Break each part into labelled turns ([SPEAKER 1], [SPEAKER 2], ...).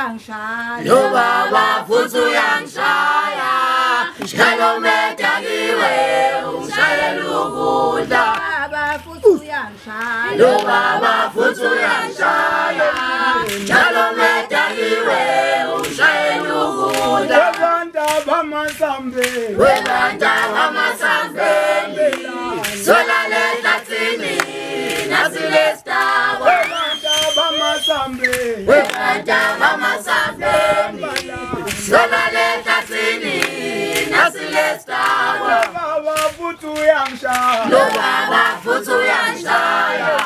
[SPEAKER 1] uyangishaya
[SPEAKER 2] Yo baba futhi uyangishaya njalo medakiwe ungishayela ukudla
[SPEAKER 1] baba futhi uyangishaya
[SPEAKER 2] Yo baba futhi uyangishaya njalo medakiwe ungishayela ukudla Webanda bamasambeni solale tatsini nasilestawa Webanda bamasambeni solale tatsini nasilestawa Lo baba futhi uyangishaya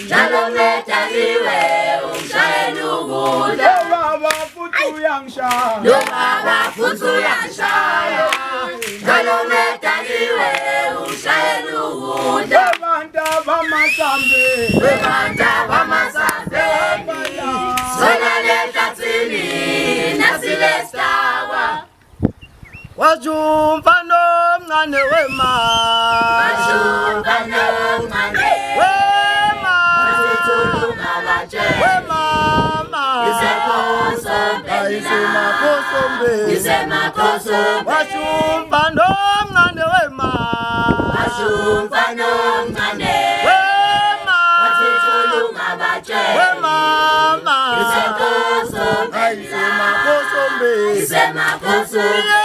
[SPEAKER 2] njalo medakiwe ungishayela ukudla Lo baba futhi uyangishaya njalo medakiwe ungishayela ukudla Webanda bamasambeni solale tatsini nasilestawa
[SPEAKER 3] Wajumpa nomncane wema
[SPEAKER 2] Wajumpa nomncane
[SPEAKER 3] wema
[SPEAKER 2] Wasithulunga batshe
[SPEAKER 3] wemama
[SPEAKER 2] Isemakosombe Isemakosombe
[SPEAKER 3] Wajumpa nomncane wema
[SPEAKER 2] Wajumpa nomncane
[SPEAKER 3] wema
[SPEAKER 2] Wasithulunga batshe
[SPEAKER 3] wemama
[SPEAKER 2] Isemakosombe
[SPEAKER 3] Isemakosombe
[SPEAKER 2] Isemakosombe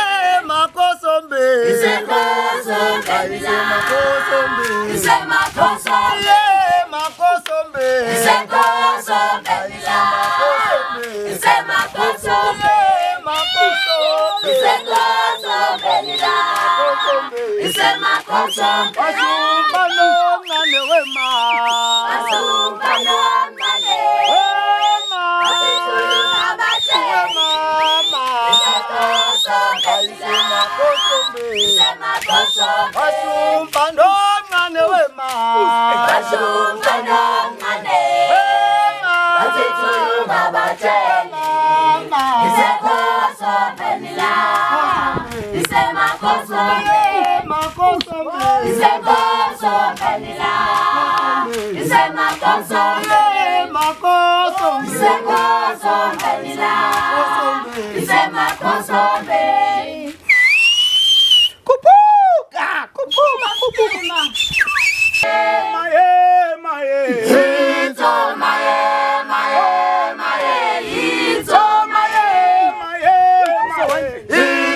[SPEAKER 3] Makosombe
[SPEAKER 2] Isemakosombe
[SPEAKER 3] Isemakosombe
[SPEAKER 2] Isemakosombe
[SPEAKER 3] Makosombe
[SPEAKER 2] Isemakosombe Isemakosombe Isemakosombe
[SPEAKER 3] Wajumpa nomncane wema
[SPEAKER 2] Wajumpa nomncane
[SPEAKER 3] wema
[SPEAKER 2] Wasithulunga batshe
[SPEAKER 3] wemama Isemakosombe Wajumpa nomncane wema
[SPEAKER 2] Wajumpa nomncane
[SPEAKER 3] wema
[SPEAKER 2] Wasithulunga batshe
[SPEAKER 3] mama
[SPEAKER 2] Isemakosombe Isemakosombe
[SPEAKER 3] Makosombe
[SPEAKER 2] Isemakosombe Isemakosombe
[SPEAKER 3] Makosombe
[SPEAKER 2] Isemakosombe
[SPEAKER 3] Kupuka kupuka kupuka Maye maye
[SPEAKER 2] Ito maye maye maye Ito maye
[SPEAKER 3] maye maye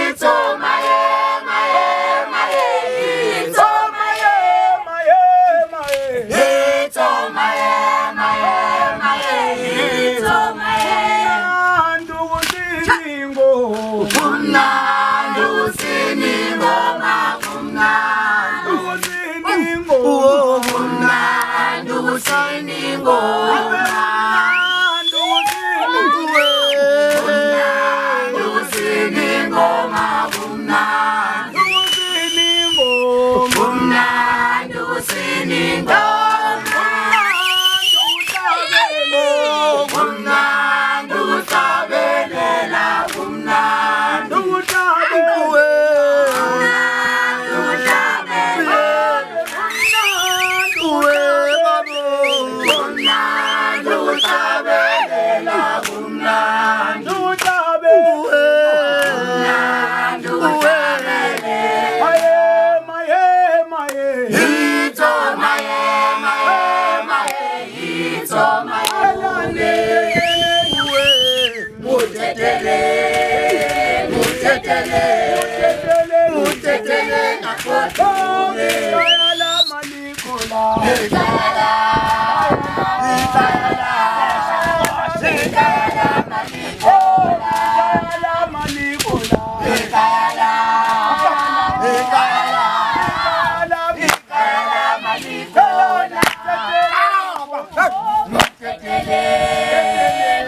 [SPEAKER 2] Ito maye maye maye Ito maye
[SPEAKER 3] maye maye
[SPEAKER 2] Ito maye maye maye Ito maye
[SPEAKER 3] Ndugu siningo
[SPEAKER 2] Kumnandi usiningo makumnandi
[SPEAKER 3] siningo
[SPEAKER 2] Kumnandi usiningo Kumnandi usiningo makumnandi Kumnandi usiningo Kumnandi utabelela kumnandi Kumnandi utabelela kumnandi Kumnandi utabelela Ito maye maye maye Ito maye Mutetele Mutetele Mutetele Nakotole Ikayala Ikayala Ikayala Manikola Ikayala Ikayala Ikayala Manikola Mutetele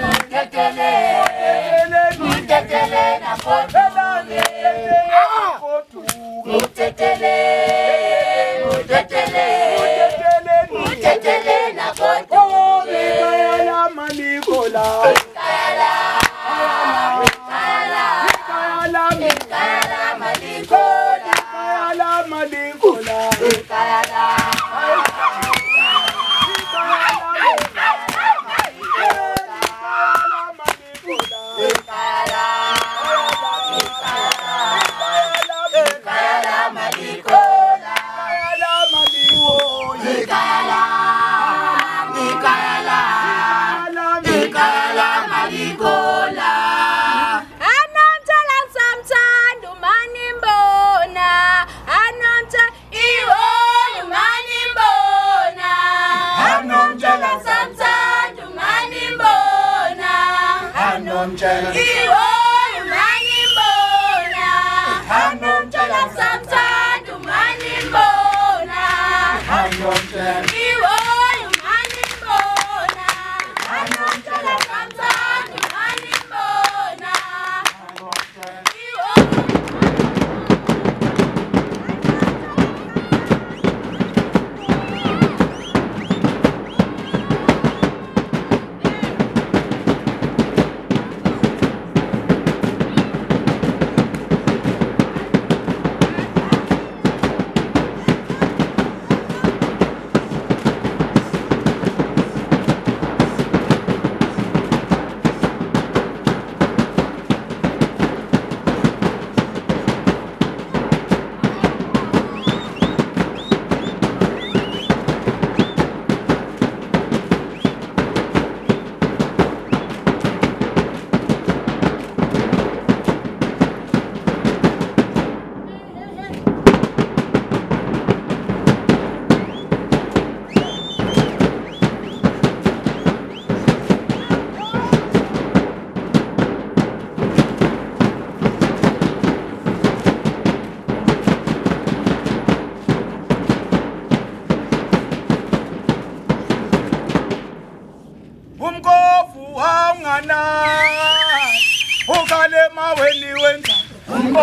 [SPEAKER 2] Mutetele Mutetele Nakotole Mutetele Mutetele Mutetele Nakotole Ikayala Ikayala Ikayala Ikayala Manikola Ikayala
[SPEAKER 3] Ikayala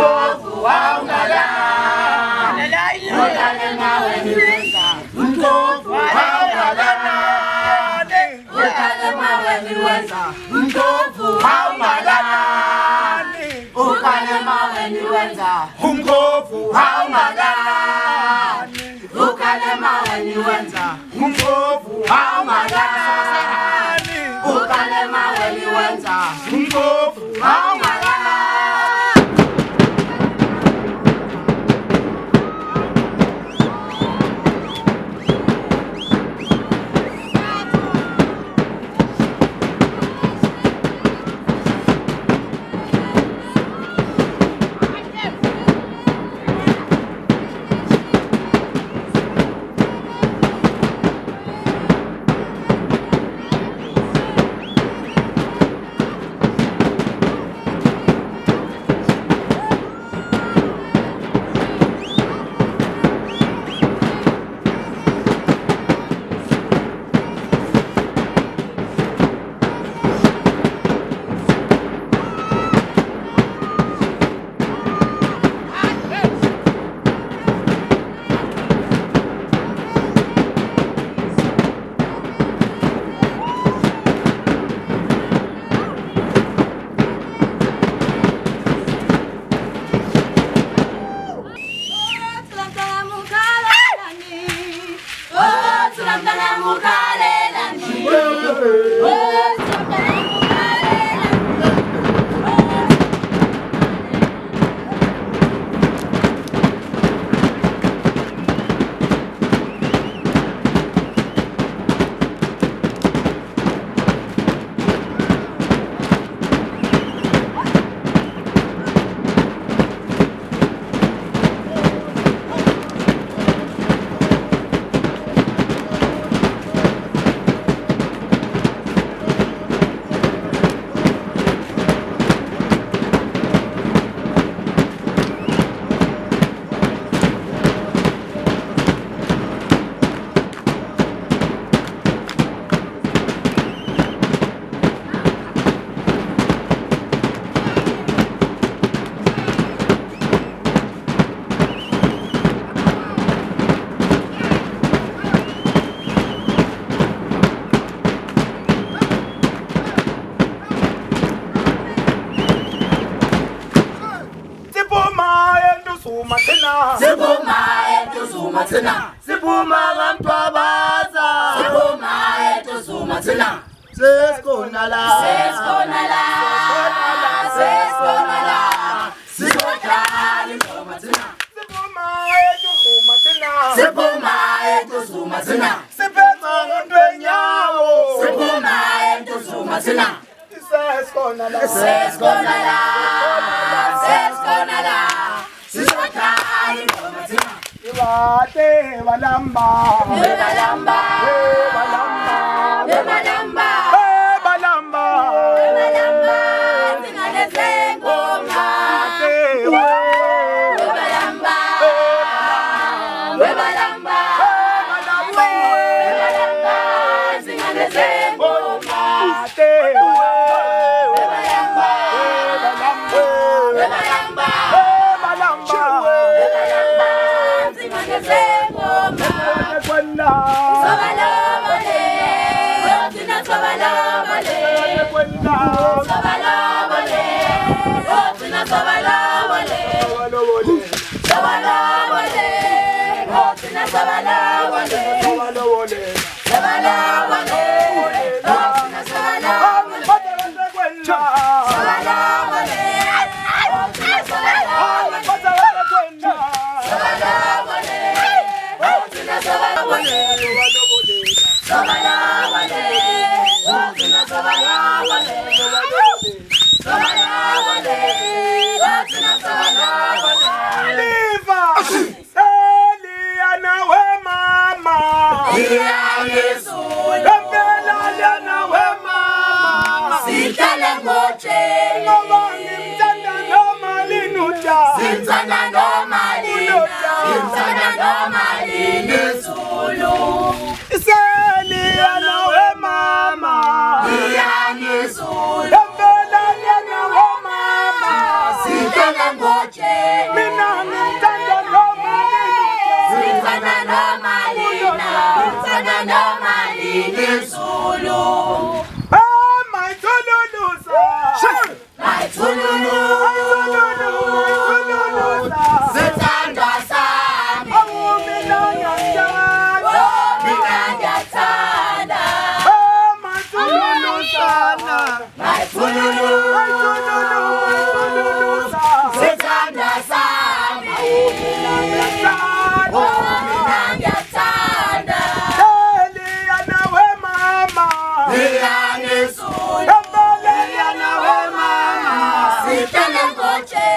[SPEAKER 2] mkofu haungalani, ukale mawe niwenza, mkofu haungalani, ukale mawe niwenza, mkofu haungalani, ukale mawe niwenza, mkofu haungalani, ukale mawe niwenza, mkofu haungalani, ukale mawe niwenza, mkofu haungalani.
[SPEAKER 3] Sibuma etu suma tina,
[SPEAKER 2] sibuma bantwabaza,
[SPEAKER 3] sibuma etu suma tina,
[SPEAKER 2] seskonala,
[SPEAKER 3] seskonala, seskonala, sisotali suma tina, sibuma etu suma tina, sibuma etu suma tina, sibema ndwenyawo, sibuma etu suma tina, seskonala, seskonala, seskonala. Bate balamba,
[SPEAKER 2] balamba,
[SPEAKER 3] balamba,
[SPEAKER 2] balamba,
[SPEAKER 3] balamba,
[SPEAKER 2] balamba, singale sengoma, balamba, balamba, balamba, singale sengoma, balamba, balamba,
[SPEAKER 3] Mama
[SPEAKER 2] mina ngiyathanda
[SPEAKER 3] Liyana we mama
[SPEAKER 2] Ngiyangisula
[SPEAKER 3] Liyana we mama
[SPEAKER 2] Sithanda ngoje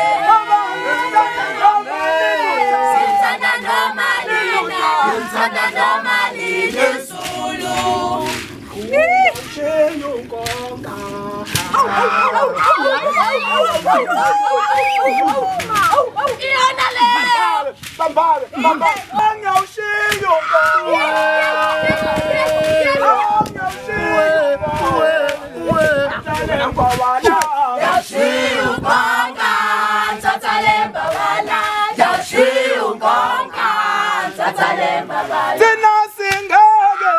[SPEAKER 2] Sithanda noma lina Sithanda noma lina Zulu Iyona le
[SPEAKER 3] Bambale Angawushiyo Thina singeke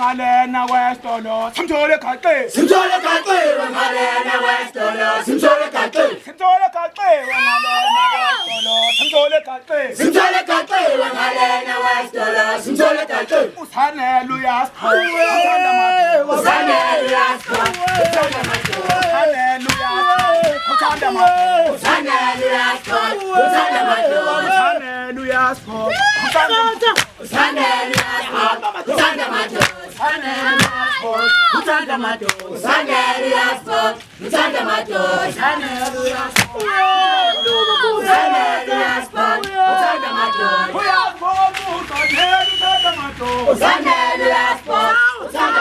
[SPEAKER 3] Ngalena westolo simthole kaqe
[SPEAKER 2] Simthole kaqiwe ngalena westolo Simthole kaqiwe
[SPEAKER 3] simthole kaqe ngalena westolo simthole kaqe
[SPEAKER 2] Simthole kaqiwe ngalena westolo Simthole kaqiwe
[SPEAKER 3] Usanele uyasipho
[SPEAKER 2] Usanele uyasipho Uthanda madoda
[SPEAKER 3] Usanele uyasipho uthanda madoda
[SPEAKER 2] Usanele uyasipho Uthanda madoda
[SPEAKER 3] Usanele uyasipho uthanda madoda
[SPEAKER 2] Usanele uyasipho Uthanda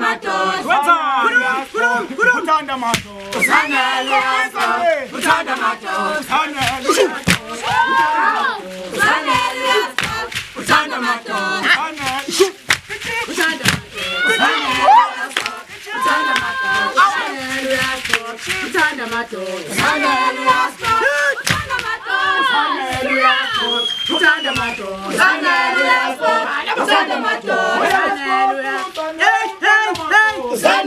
[SPEAKER 2] madoda
[SPEAKER 3] uthanda madoda
[SPEAKER 2] Usanele uyasipho Uthanda madoda Usanele uyasipho Uthanda madoda
[SPEAKER 3] uyasipho usanele uthanda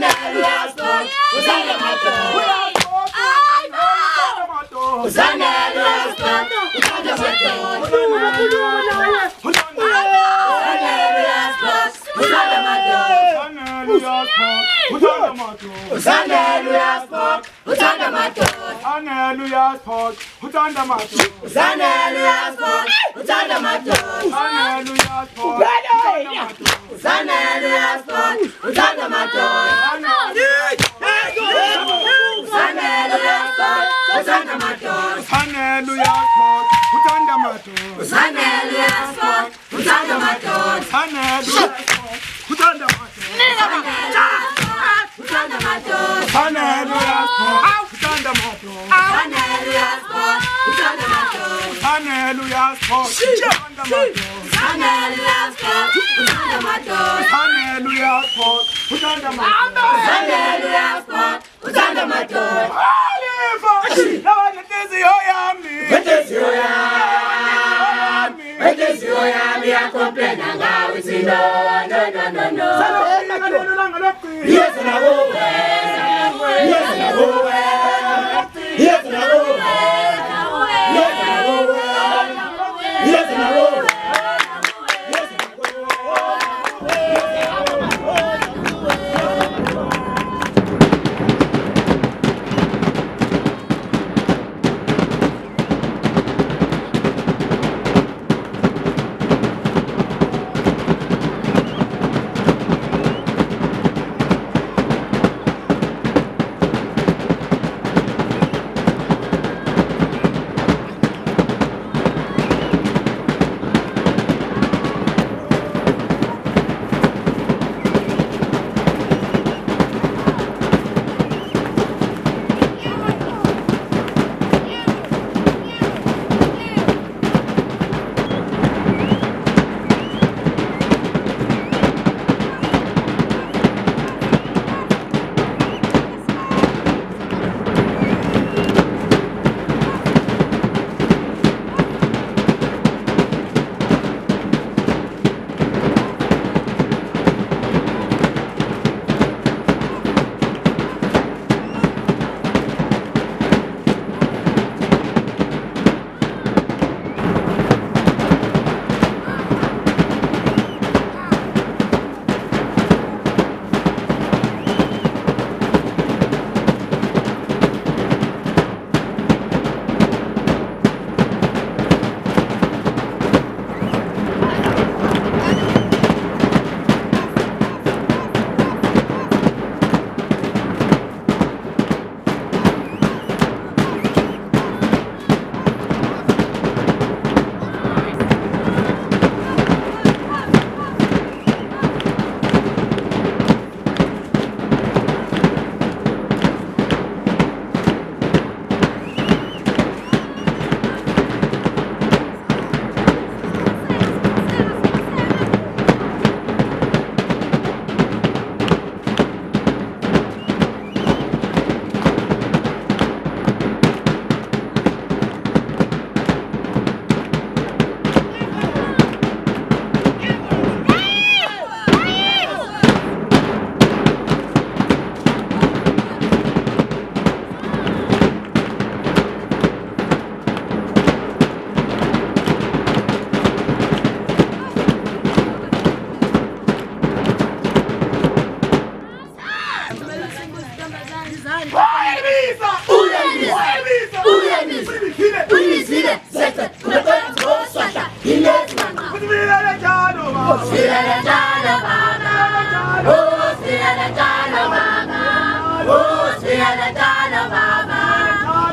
[SPEAKER 3] madoda
[SPEAKER 2] Usanele uyasipho Uthanda madoda Usanele uyasipho Uthanda madoda Hallelujah sport.
[SPEAKER 3] Hallelujah sport.
[SPEAKER 2] Hallelujah sport.
[SPEAKER 3] Hallelujah sport.
[SPEAKER 2] Hallelujah sport.
[SPEAKER 3] Yes,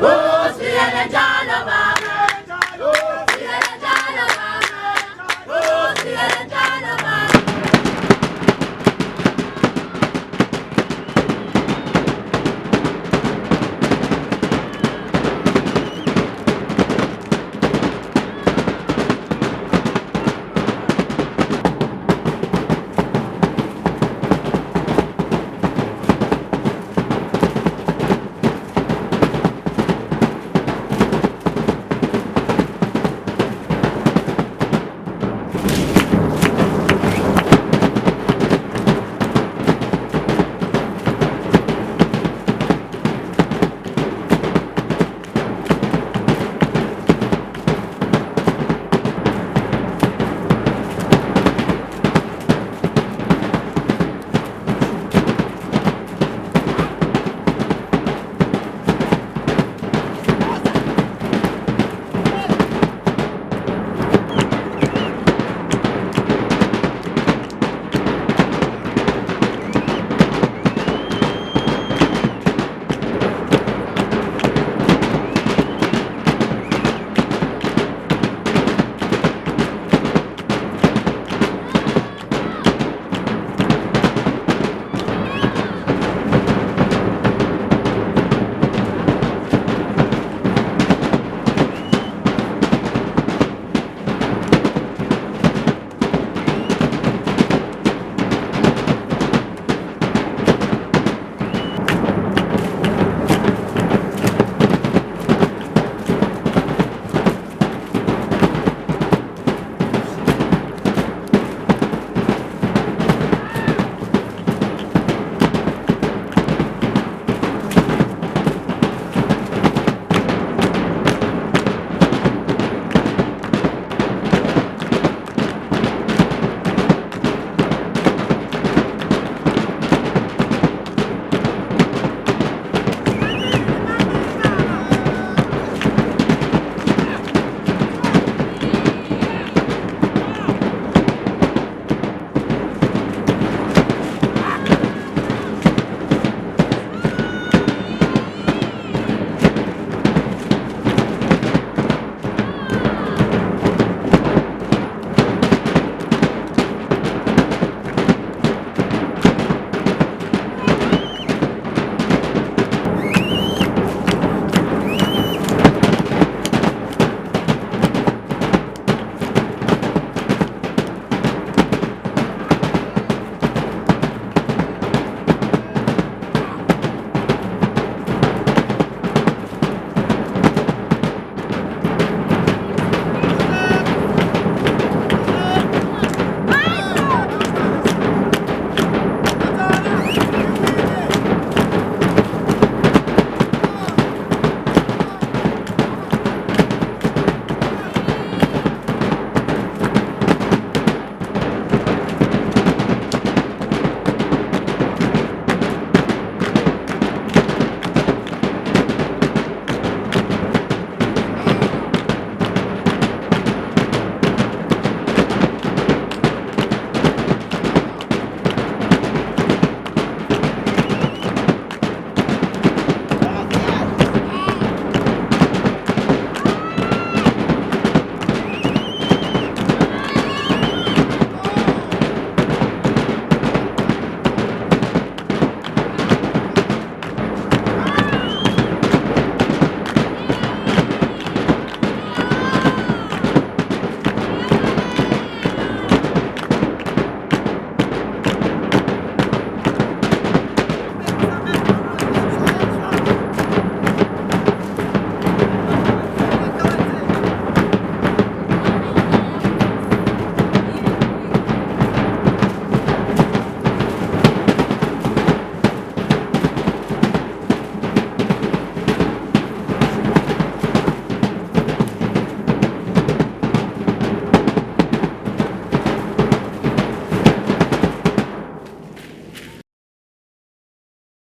[SPEAKER 2] Oh,